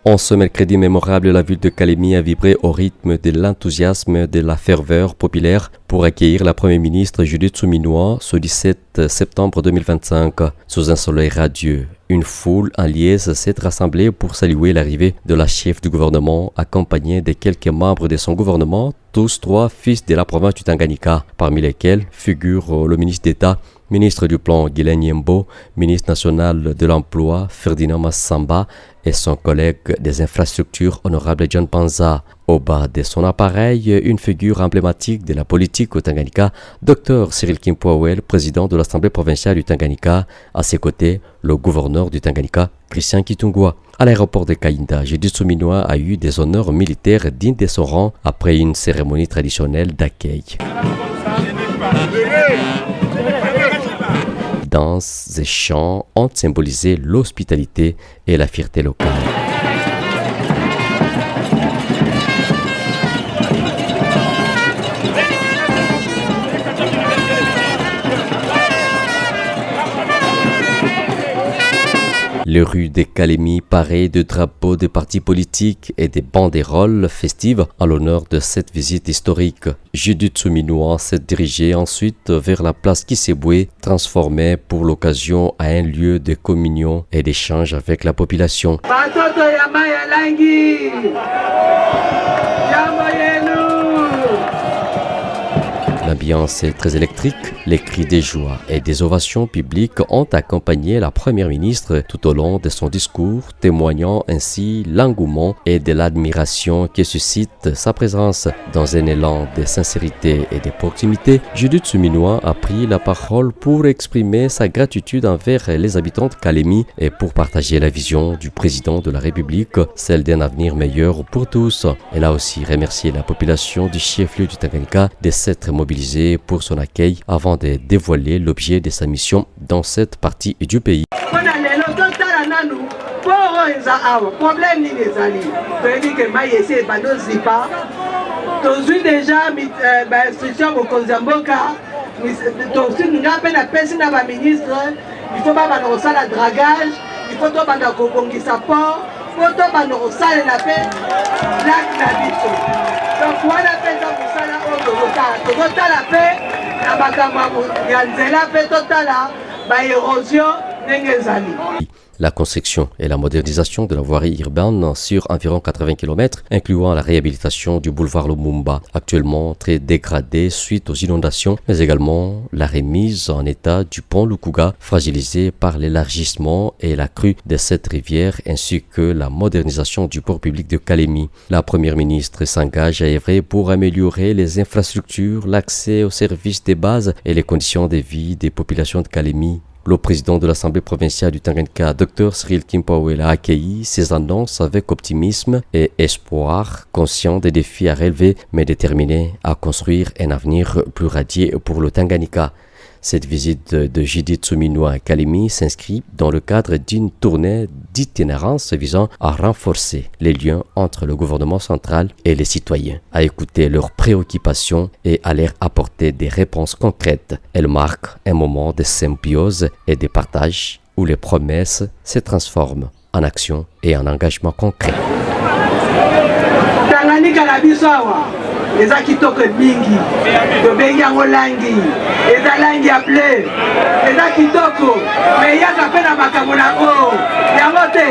En ce mercredi mémorable, la ville de Kalemi a vibré au rythme de l'enthousiasme de la ferveur populaire pour accueillir la première ministre Judith Suminwa ce 17 septembre 2025. Sous un soleil radieux, une foule en liesse s'est rassemblée pour saluer l'arrivée de la chef du gouvernement accompagnée de quelques membres de son gouvernement, tous trois fils de la province du Tanganyika, parmi lesquels figure le ministre d'État, ministre du Plan Guilain Nyembo, ministre national de l'Emploi Ferdinand Massamba et son collègue des infrastructures honorable John Panza. Au bas de son appareil, une figure emblématique de la politique au Tanganyika, Dr Cyril Kimpwawel, président de l'Assemblée provinciale du Tanganyika. À ses côtés, le gouverneur du Tanganyika, Christian Kitungwa. À l'aéroport de Kainda, Judith Suminwa a eu des honneurs militaires dignes de son rang après une cérémonie traditionnelle d'accueil. Danses et chants ont symbolisé l'hospitalité et la fierté locale. Les rues de Kalemi parées de drapeaux de partis politiques et des banderoles festives en l'honneur de cette visite historique. Judith Suminwa s'est dirigée ensuite vers la place Kisebwe, transformée pour l'occasion à un lieu de communion et d'échange avec la population. L'ambiance est très électrique, les cris de joie et des ovations publiques ont accompagné la première ministre tout au long de son discours, témoignant ainsi l'engouement et de l'admiration que suscite sa présence. Dans un élan de sincérité et de proximité, Judith Suminwa a pris la parole pour exprimer sa gratitude envers les habitants de Kalemi et pour partager la vision du président de la République, celle d'un avenir meilleur pour tous. Elle a aussi remercié la population du chef-lieu du Tanganyika de s'être mobilisée pour son accueil avant de dévoiler l'objet de sa mission dans cette partie du pays. La construction et la modernisation de la voirie urbaine sur environ 80 km, incluant la réhabilitation du boulevard Lumumba, actuellement très dégradé suite aux inondations, mais également la remise en état du pont Lukuga, fragilisé par l'élargissement et la crue de cette rivière, ainsi que la modernisation du port public de Kalemi. La première ministre s'engage à œuvrer pour améliorer les infrastructures, l'accès aux services de base et les conditions de vie des populations de Kalemi. Le président de l'Assemblée provinciale du Tanganyika, Dr Cyril Kimpwawel, a accueilli ces annonces avec optimisme et espoir, conscient des défis à relever, mais déterminé à construire un avenir plus radieux pour le Tanganyika. Cette visite de Judith Suminwa à Kalemi s'inscrit dans le cadre d'une tournée d'itinérance visant à renforcer les liens entre le gouvernement central et les citoyens, à écouter leurs préoccupations et à leur apporter des réponses concrètes. Elle marque un moment de symbiose et de partage où les promesses se transforment en action et en engagement concret. Eza kitoko mingi tobengi yango langi eza langi ya bleu eza kitoko me yaka mpe na makambo nango yango te